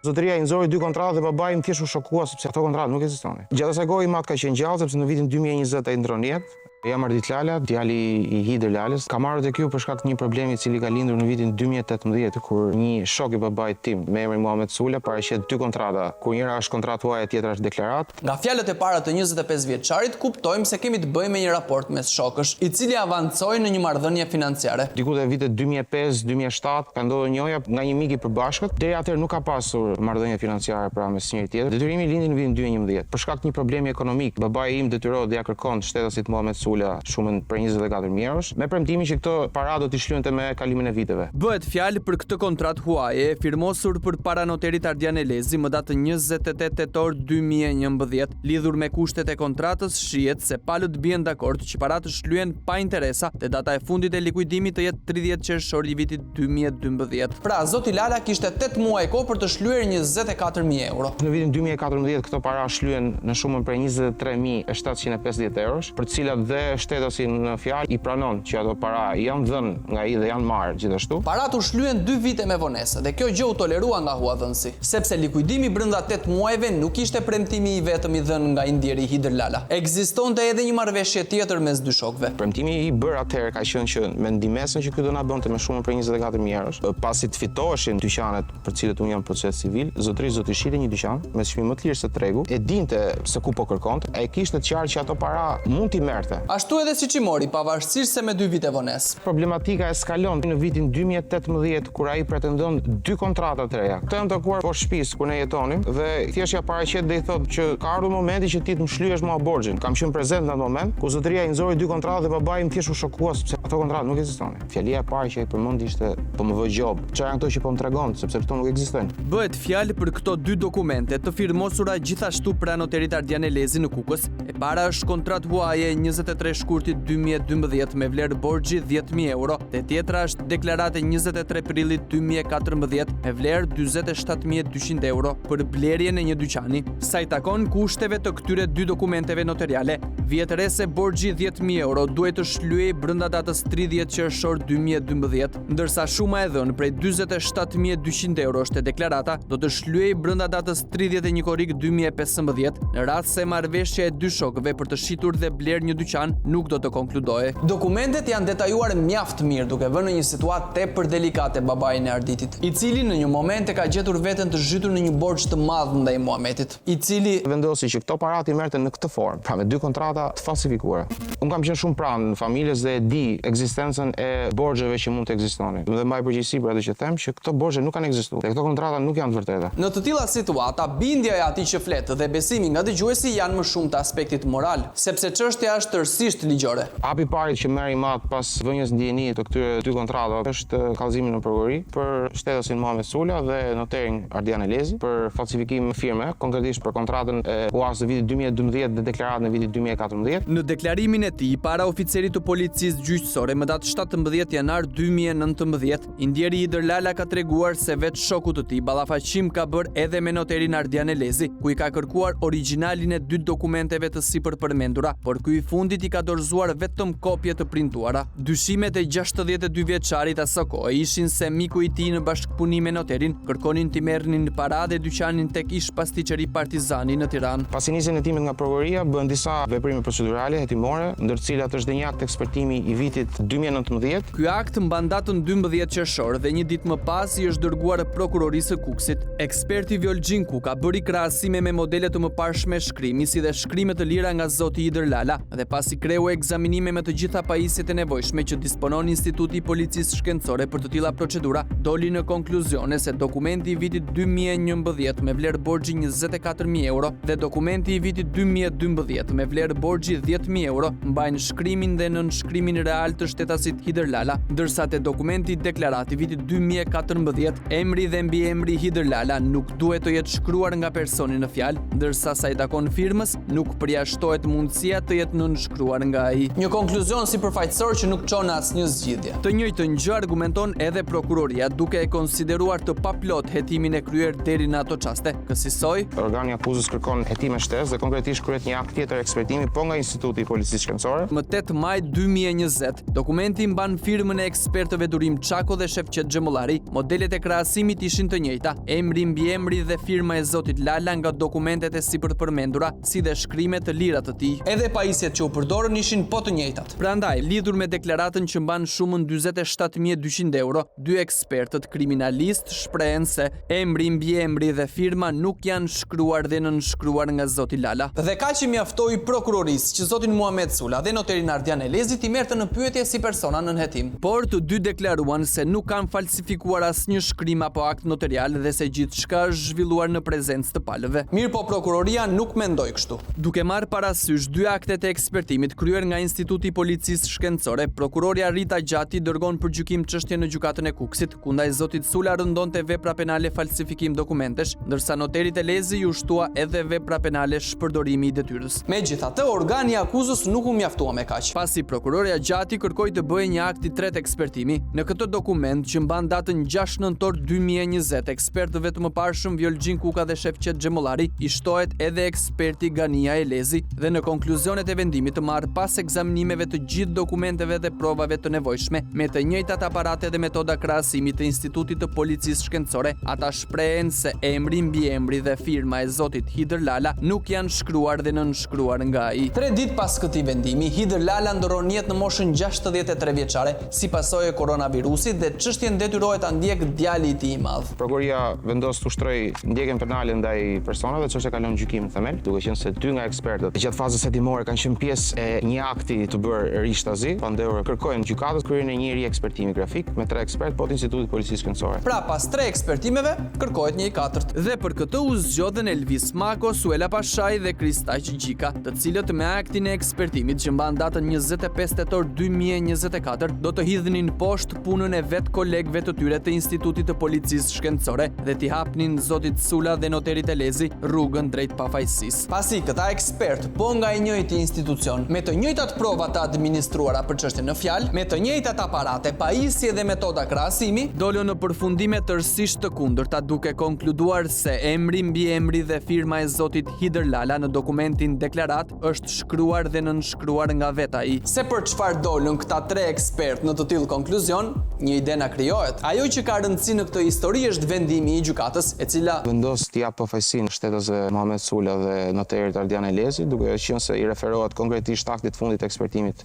Zotëria i nxori 2 kontratë dhe babai më thjesht u shokua sepse ato kontratë nuk ekzistonin. Gjatë asaj kohe i mat ka qenë gjallë sepse në vitin 2020 ai ndron jetë. Jam Ardit Lala, djali i Hider Lalës. Kam marrë tek ju për shkak të një problemi i cili ka lindur në vitin 2018 kur një shok i babait tim me emrin Muhamet Sula paraqet 2 kontrata, kur njëra është kontratë huaje, tjetra është deklarat. Nga fjalët e para të 25 vjeçarit kuptojmë se kemi të bëjmë me një raport mes shokësh, i cili avancoi në një marrëdhënie financiare. Diku te vitet 2005-2007 ka ndodhur njoja nga një mik i përbashkët. Deri atëherë nuk ka pasur marrëdhënie financiare pra mes njëri tjetrit. Detyrimi lindi në vitin 2011. Për shkak të një problemi ekonomik, babai im detyrohet dhe ja kërkon shtetasit Muhamet Sula shumën për 24.000 eurosh, me premtimin që këto para do t'i shlyente me kalimin e viteve. Bëhet fjalë për këtë kontratë huaje firmosur përpara noterit Ardian Elezi më datë 28 tetor 2011. Lidhur me kushtet e kontratës, shihet se palët bien dakord që paratë shlyen pa interesa dhe data e fundit e likuidimit të jetë 30 qershor i vitit 2012. Pra, zoti Lala kishte 8 muaj kohë për të shlyer 24.000 euro. Në vitin 2014 këto para shlyen në shumën për 23.750 eurosh, për cilat dhe shtetasi në fjalë i pranon që ato para janë dhënë nga ai dhe janë marrë gjithashtu. Parat u shlyen 2 vite me vonesë dhe kjo gjë u tolerua nga huadhënësi, sepse likuidimi brenda 8 muajve nuk ishte premtimi i vetëm i dhënë nga indjeri Hider Lala. Ekzistonte edhe një marrëveshje tjetër mes dy shokëve. Premtimi i bërë atëherë ka qenë që me ndihmesën që ky do na bënte me shumën për 24.000 eurosh, pasi të fitoheshin dyqanet për cilët unë jam proces civil, zotërisë do të shite një dyqan me çmim më të lirë se tregu, e dinte se ku po kërkonte, ai kishte të qartë që ato para mund t'i merrte. Ashtu edhe siç i mori, pavarësisht se me 2 vite vonesë. Problematika eskalon në vitin 2018 kur ai pretendon 2 kontrata të reja. Këto janë takuar poshtë shtëpisë ku ne jetonim dhe thjesht ja paraqet dhe i thotë që ka ardhur momenti që ti të më shlyesh mua borxhin. Kam qenë prezent në atë moment ku zotëria i nxori 2 kontratë dhe babai më thjesht u shokua sepse ato kontratë nuk ekzistonin. Fjalia e parë që ai përmendi ishte po më vë gjop. Çfarë janë ato që po më tregon sepse këto nuk ekzistojnë. Bëhet fjalë për këto 2 dokumente të firmosura gjithashtu pranë noterit Ardian Elezi në Kukës. E para është kontratë huaje 23 shkurtit 2012 me vlerë borxhi 10.000 euro, dhe tjetra është deklarate 23 prillit 2014 me vlerë 47.200 euro për blerjen e një dyqani. Sa i takon kushteve të këtyre 2 dokumenteve notariale, vjet re se borxhi 10.000 euro duhet të shlyhej brenda datës 30 qershor 2012, ndërsa shuma e dhënë prej 47.200 euro është e deklarata do të shlyhej brenda datës 31 korrik 2015 në rast se marrëveshja e 2 shokëve për të shitur dhe bler një dyqan nuk do të konkludohej. Dokumentet janë detajuar mjaft mirë duke vënë në një situatë tepër delikate babain e Arditit, i cili në një moment e ka gjetur veten të zhytur në një borxh të madh ndaj Muhametit, i cili vendosi që këto para i merrte në këtë formë, pra me 2 kontrata të falsifikuara. Unë kam qenë shumë pranë në familjes dhe e di ekzistencën e borxheve që mund të ekzistonin. Dhe mbaj përgjegjësi për atë që them që këto borxhe nuk kanë ekzistuar. Dhe këto kontrata nuk janë të vërteta. Në të tilla situata, bindja e atij që flet dhe besimi nga dëgjuesi janë më shumë të aspektit moral, sepse çështja është tërësisht ligjore. Hapi i parë që merr i mat pas vënies ndjeni të këtyre 2 kontratave është kallëzimi në prokurori për shtetasin Muhamet Sula dhe noterin Ardian Elezi për falsifikim firme, konkretisht për kontratën e huas të vitit 2012 dhe deklaratën e vitit 2014. Në deklarimin e tij para oficerit të policisë gjyqësore më datë 17 janar 2019, indjeri Hider Lala ka treguar se vetë shoku të tij ballafaqim ka bërë edhe me noterin Ardian Elezi, ku i ka kërkuar origjinalin e 2 dokumenteve të sipërpërmendura, por ky i fundit i ka dorëzuar vetëm kopje të printuara. Dyshimet e 62 vjeçarit asaj kohe ishin se miku i tij në bashkëpunim me noterin kërkonin t'i merrnin para dhe dyqanin tek ish pastiqeri Partizani në Tiranë. Pasi nisën hetimet nga prokuroria, bën disa veprime procedurale hetimore, ndër të cilat është dhe një akt ekspertimi i vitit 2019. Ky akt mban datën 12 qershor dhe një ditë më pas i është dërguar prokurorisë së Kukësit. Eksperti Vjollxhin Kuka bëri krahasime me modele të mëparshme shkrimi si dhe shkrime të lira nga zoti Hider Lala dhe pasi kreu ekzaminime me të gjitha pajisjet e nevojshme që disponon Instituti i Policisë Shkencore për të tilla procedura, doli në konkluzione se dokumenti i vitit 2011 me vlerë borxhi 24.000 euro dhe dokumenti i vitit 2012 me vlerë borxhi 10.000 euro mbajnë shkrimin dhe nënshkrimin real të shtetasit Hider Lala, ndërsa te dokumenti deklarat i vitit 2014 emri dhe mbiemri Hider Lala nuk duhet të jetë shkruar nga personi në fjalë, ndërsa sa i takon firmës nuk përjashtohet mundësia të jetë nënshkruar nga ai. Një konkluzion sipërfaqësor që nuk çon asnjë zgjidhje. Të njëjtën gjë argumenton edhe prokuroria duke e konsideruar të paplot hetimin e kryer deri në ato çaste. Kësaj organi akuzës kërkon hetim me shtesë dhe konkretisht kryet një akt tjetër ekspertimi po nga Instituti i Policisë Shkencore. Më 8 maj 2020, dokumenti mban firmën e ekspertëve Durim Çako dhe Shefqet Xhemollari. Modelet e krahasimit ishin të njëjta, emri mbi emri dhe firma e zotit Lala nga dokumentet e sipërpërmendura, si dhe shkrimet të lira të tij. Edhe pajisjet që u përdorën ishin po të njëjtat. Prandaj, lidhur me deklaratën që mban shumën 47.200 euro, dy ekspertët kriminalist shprehen se emri mbi emri dhe firma nuk janë shkruar dhe nënshkruar nga zoti Lala. Dhe kaq që mjaftoi prokurorisë që zotin Muhamet Sula dhe noterin Ardian Elezi t'i merrte në pyetje si persona nën hetim. Por të dy deklaruan se nuk kanë falsifikuar asnjë shkrim apo akt notarial dhe se gjithçka është zhvilluar në prezencë të palëve. Mirë po prokuroria nuk mendoi kështu. Duke marrë parasysh dy aktet e ekspertimit kryer nga Instituti i Policisë Shkencore, prokuroria Rita Gjati dërgon për gjykim çështjen në gjykatën e Kukësit, ku ndaj zotit Sula rëndonte vepra penale falsifikim dokumentesh, ndërsa noterit Elezi ju shtua edhe vepra penale shpërdorimi i detyrës. Megjithatë, organi i akuzës nuk u mjaftua me kaq. Pasi prokuroria Gjati kërkoi të bëjë një akt i tretë ekspertimi, në këtë dokument që mban datën 6 nëntor 2020, ekspertëve të mëparshëm Vjolgjin Kuka dhe Shefqet Xhemollari i shtohet edhe eksperti Gania Elezi dhe në konkluzionet e vendimit të marrë pas ekzaminimeve të gjithë dokumenteve dhe provave të nevojshme me të njëjtat aparate dhe metoda krahasimi të Institutit të Policisë Shkencore, ata shprehen se emri mbi emri dhe firma e zotit Hider Lala nuk janë shkruar dhe nënshkruar nga ai. 3 ditë pas këtij vendimi, Hider Lala ndoron jetë në moshën 63 vjeçare si pasojë e koronavirusit dhe çështjen detyrohet ta ndjek djali i tij i madh. Prokuroria vendos të ushtrojë ndjekjen penale ndaj personave, çështja kalon gjykim themel, duke qenë se 2 nga ekspertët gjatë fazës hetimore kanë qenë pjesë e një akti të bërë rishtazi, pandehur kërkojnë gjykatës kryerjen e një riekspertimi grafik me 3 ekspertë po të Institutit të Policisë Shkencore. Pra pas 3 ekspertimeve kërkohet një i katërt. Dhe për këtë u zgjodhen Elvis Mako, Suela Pashaj dhe Kristaq Gjika, të cilët me aktin e ekspertimit që mban datën 25 tetor 2024 do të hidhnin poshtë punën e vet kolegëve të tyre të Institutit të Policisë Shkencore dhe t'i hapnin zotit Sula dhe noterit Elezi rrugën drejt pafajësisë. Pasi këta ekspert po nga i njëjti institucion, me të njëjtat prova të administruara për çështjen në fjalë, me të njëjtat aparate, pajisje dhe metoda krahasimi, dolën në përfundime tërësisht të kundërta, duke konkluduar se emri mbi emri dhe firma e zotit Hider Lala në dokumentin deklarat është shkruar dhe nënshkruar nga vet ai. Se për çfarë dolën këta 3 ekspertë në të tillë konkluzion, një ide na krijohet. Ajo që ka rëndësi në këtë histori është vendimi i gjykatës, e cila vendos t'i jap pafajësinë shtetësve Muhamet Sula dhe noterit Ardian Elezi, duke qenë se i referohet konkretisht aktit të fundit të ekspertimit.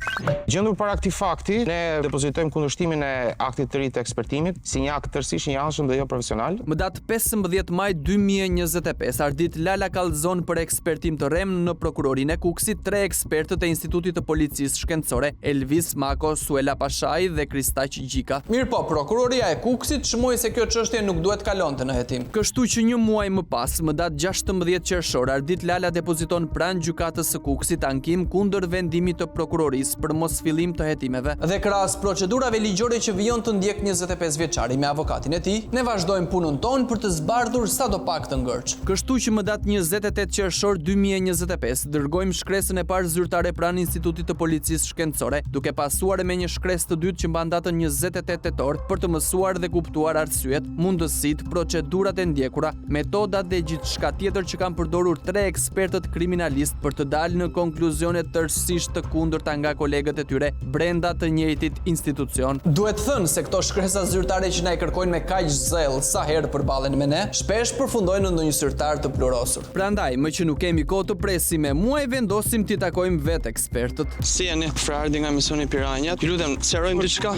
Gjendur para këtij fakti, ne depozitojmë kundërshtimin e aktit të ri të ekspertimit si një akt tërësisht i jashtëm dhe jo profesional. Më datë 15 maj 2025, Ardit Lala kallëzon për ekspertim të rremnë në prokurorinë e Kukësit 3 ekspertët e Institutit të Policisë Shkencore, Elvis Mako, Suela Pashaj dhe Kristaq Gjika. Mirë po, prokuroria e Kukësit shmoi se kjo çështje nuk duhet kalonte në hetim. Kështu që një muaj më pas, më datë 16 qershor, Ardit Lala depoziton pranë gjykatës së Kukësit ankim kundër vendimit të prokurorisë për mosfillim të hetimeve. Dhe krahas procedurave ligjore që vijon të ndjek 25 vjeçari me avokatin e tij, ne vazhdojmë punën tonë për të zbardhur sadopak të ngërç. Kështu që më datë 28 qershor 2025 dërgojmë shkresën e parë zyrtare pranë Institutit të Policisë Shkencore, duke pasuar me një shkresë të dytë që mban datën 28 tetor për të mësuar dhe kuptuar arsyet, mundësitë, procedurat e ndjekura, metodat dhe gjithçka tjetër që kanë përdorur 3 ekspertët kriminalist për të dalë në konkluzione tërësisht të kundërta nga kolegët e tyre brenda të njëjtit institucion. Duhet thënë se këto shkresa zyrtare që na i kërkojnë me kaq zell sa herë përballen me ne, shpesh përfundojnë në ndonjë zyrtar të plurosur. Prandaj, më që nuk kemi kohë të presim me muaj, vendosim t'i takojmë vetë ekspertët. Si jeni? Frardi nga misioni Piranjat. Ju lutem, sqarojmë diçka.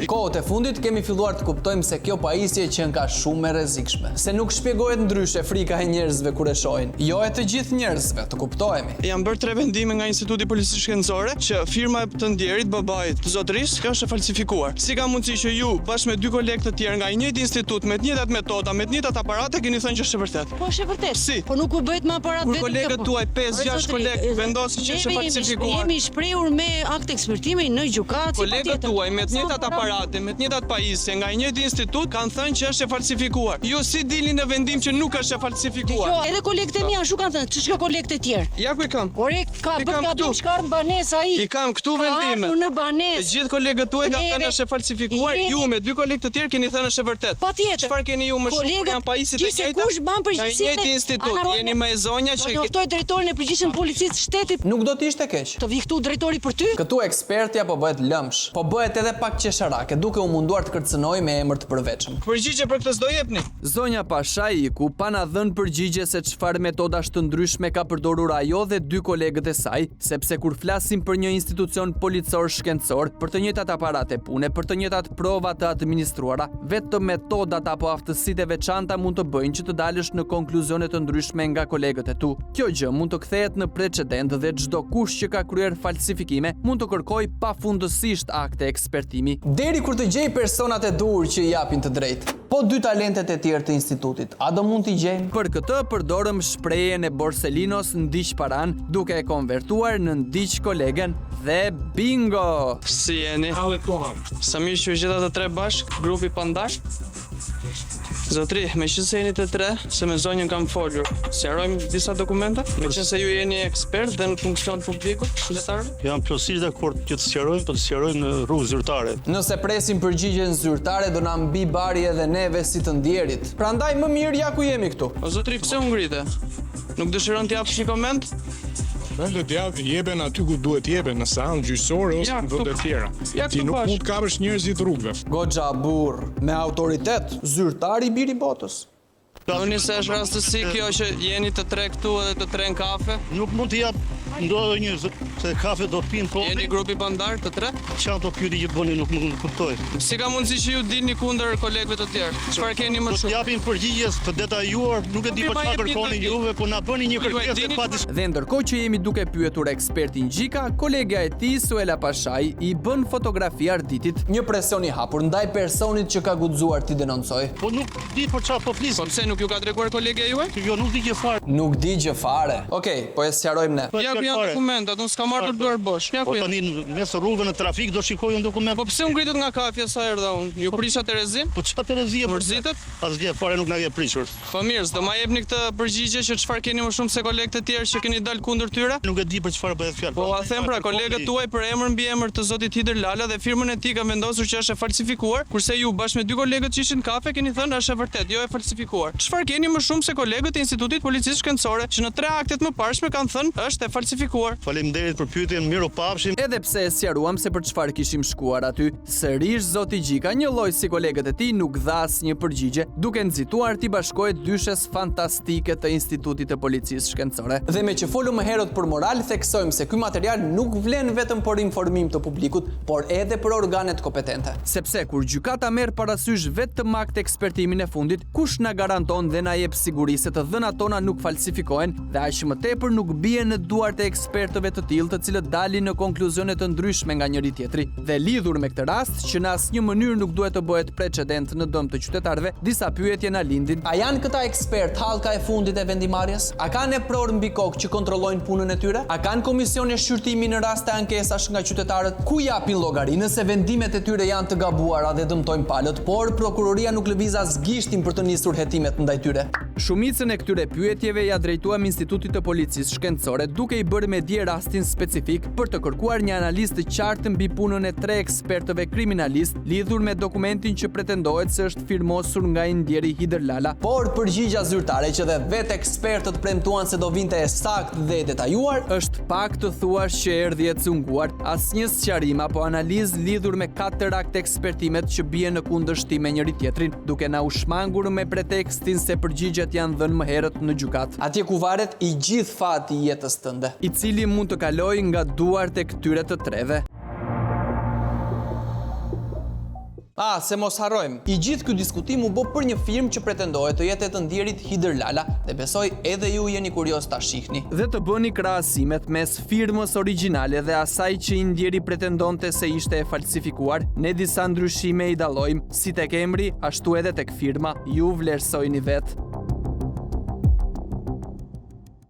Kohët e fundit kemi filluar të kuptojmë se kjo pajisje që ka shumë e rrezikshme. Se nuk shpjegohet ndryshe frika e njerëzve kur e shohin. Jo e të gjithë njerëzve, të kuptohemi. Janë bërë 3 vendime nga Instituti i Policisë Shkencore që firma e të ndjerit, babait të zotërisë, kjo është e falsifikuar. Si ka mundësi që ju bashkë me 2 kolegë të tjerë nga i njëjti institut me të njëjtat metoda, me të njëjtat aparate keni thënë që është e vërtetë? Po është e vërtetë. Si? Po nuk u bëhet me aparat vetëm. Kur kolegët tuaj 5-6 kolegë vendosin që është e falsifikuar. Jemi shprehur me akt ekspertimi në gjykatë. Kolegët tuaj me të njëjtat aparate, me të njëjtat pajisje nga i njëjti institut kanë thënë që është e falsifikuar. Ju si dilni në vendim që nuk është e falsifikuar? Jo, edhe kolegët e mia ashtu kanë thënë, ç'ka kolegët e tjerë? Ja ku i kam? Ore, ka bërë gabim shkart në banesë ai. I kam këtu vendime. Në banesë. Të gjithë kolegët tuaj kanë thënë është e falsifikuar. Ju me 2 kolegë të tjerë keni thënë është e vërtetë. Patjetër. Çfarë keni ju më shumë kur janë pajisjet e njëjta? Kush ban përgjegjësinë? Në njëjti institut, jeni me e zonja Do që... njoftoj drejtorin e përgjithshëm të policisë shtetit. Nuk do të ishte keq. Të vi këtu drejtori për ty? Këtu ekspertja po bëhet lëmsh, po bëhet edhe pak qesharake, duke u munduar të kërcënoj me emër të përveçëm. Përgjigje për këtë s'do jepni. Zonja Pashaiku pa na dhënë përgjigje se çfarë metodash të ndryshme ka përdorur ajo dhe dy kolegët e saj, sepse kur flasim për një institucion policor shkencor, për të njëjtat aparate pune, për të njëjtat prova të administruara, vetëm metodat apo aftësitë e veçanta mund të bëjnë që të dalësh në konkluzione të ndryshme nga kolegët e tu. Kjo gjë mund të kthehet në precedent dhe çdo kush që ka kryer falsifikime mund të kërkojë pafundësisht akte ekspertimi, deri kur të gjej personat e duhur që i japin të drejtë. Po dy talentet e tjerë të institutit, a do mund t'i gjejmë? Për këtë përdorëm shprehjen e Borselinos ndiq paran, duke e konvertuar në ndiq kolegen dhe bingo! Si jeni? Sa mirë që u gjeta të tre bashk, grupi pandash. Zotri, me që se jeni të tre, se me zonjën kam folur, sqarojmë disa dokumenta? Me që se ju jeni ekspert dhe në funksion publikut, qytetarëve? Jam plotësisht dakord që të sqarojmë, po të sqarojmë në rrugë zyrtare. Nëse presim përgjigjen zyrtare, do na mbi bari edhe neve si të ndjerit. Prandaj më mirë ja ku jemi këtu. O zotri, pse u ngrite? Nuk dëshiron t'japësh një koment? Në të jepen aty ku duhet jepen, në sanë gjyqësore ose në vende të tjera. Ja, Ti këtu nuk bash. mund të kapësh njerëzit rrugëve. Goxha burr, me autoritet, zyrtari i biri botës. Unë se është rastësi kjo që jeni të tre këtu edhe të tre në kafe? Nuk mund të jap ndonjë se kafe do pinë po. Jeni grupi pandar të tre? Çfarë do pyeti që bëni nuk mund të kuptoj. Si ka mundësi që ju dilni kundër kolegëve të tjerë? Çfarë keni më Do të shumë? japin përgjigje të detajuar, nuk e di Po, për ma çfarë jepni kërkoni të- juve, po na bëni një Ju e kërkesë dini? pa dis. Dhe ndërkohë që jemi duke pyetur ekspertin Gjika, kolegja e tij Suela Pashaj i bën fotografi arditit, një presion i hapur ndaj personit që ka guxuar t'i denoncoj. Po nuk di për çfarë po flis. Po pse nuk ju ka treguar kolegja juaj? Jo, nuk di gjë fare. Nuk di gjë fare. Okej, po e sqarojmë ne. Po Ja ku çfarë janë fare? dokumentat, unë s'kam marrë duar bosh. Ja Po ku janë. tani në mes rrugëve në trafik do shikoj un dokument. Po pse u ngritët nga kafja sa erdha unë? Ju prisha Terezin? Po çfarë terezie? Mërzitet? Asgjë fare nuk na ke prishur. Po mirë, s'do ma jepni këtë përgjigje që çfarë keni më shumë se kolegët e tjerë që keni dalë kundër tyre? Nuk e di për çfarë bëhet fjalë. Po a them pra kolegët tuaj për emër mbi emër të zotit Hider Lala dhe firmën e tij ka vendosur që është e falsifikuar, kurse ju bashkë me dy kolegët që ishin në kafe keni thënë është e vërtet, jo e falsifikuar. Çfarë keni më shumë se kolegët e Institutit Policisë Shkencore që në tre aktet më parshme kanë thënë është e falsifikuar? Faleminderit për pyetjen, miru pafshim. Edhe pse e sqaruam se për çfarë kishim shkuar aty, sërish zoti Gjika, një lloj si kolegët e tij, nuk dha asnjë përgjigje, duke nxituar t'i bashkohet dyshes fantastike të Institutit të Policisë Shkencore. Dhe me që folum më herët për moral, theksojmë se ky material nuk vlen vetëm për informim të publikut, por edhe për organet kompetente. Sepse kur gjykata merr parasysh vetëm akt ekspertimin e fundit, kush na garanton dhe na jep siguri se të dhënat tona nuk falsifikohen dhe aq më tepër nuk bie në duart e ekspertëve të tillë të cilët dalin në konkluzione të ndryshme nga njëri tjetri. Dhe lidhur me këtë rast, që në asnjë mënyrë nuk duhet të bëhet precedent në dëm të qytetarëve, disa pyetje na lindin. A janë këta ekspert hallka e fundit e vendimarrjes? A kanë prorë mbi kokë që kontrollojnë punën e tyre? A kanë komisione shqyrtimi në raste ankesash nga qytetarët? Ku japin llogari nëse vendimet e tyre janë të gabuara dhe dëmtojnë palët, por prokuroria nuk lëviz as gishtin për të nisur hetimet ndaj tyre? Shumicën e këtyre pyetjeve ja drejtuam Institutit të Policisë Shkencore, duke i bërë me dje rastin specifik për të kërkuar një analizë të qartë mbi punën e tre ekspertëve kriminalist lidhur me dokumentin që pretendohet se është firmosur nga i ndjeri Hider Lala. Por përgjigja zyrtare që dhe vetë ekspertët premtuan se do vinte e saktë dhe e detajuar, është pak të thuash që erdhi e cunguar, asnjë sqarim apo analizë lidhur me 4 akte ekspertimet që bien në kundërshtim me njëri tjetrin, duke na u shmangur me pretekstin se përgjigjet janë dhënë më herët në gjykat. Atje ku varet i gjithë fati i jetës tënde, i cili mund të kalojë nga duart e këtyre të treve. Se mos harrojmë, i gjithë ky diskutim u bë për një firmë që pretendohet të jetë e të ndjerit Hider Lala dhe besoj edhe ju jeni kurioz ta shihni. Dhe të bëni krahasimet mes firmës origjinale dhe asaj që i ndjeri pretendonte se ishte e falsifikuar, ne disa ndryshime i dallojmë, si tek emri, ashtu edhe tek firma, ju vlerësojini vetë.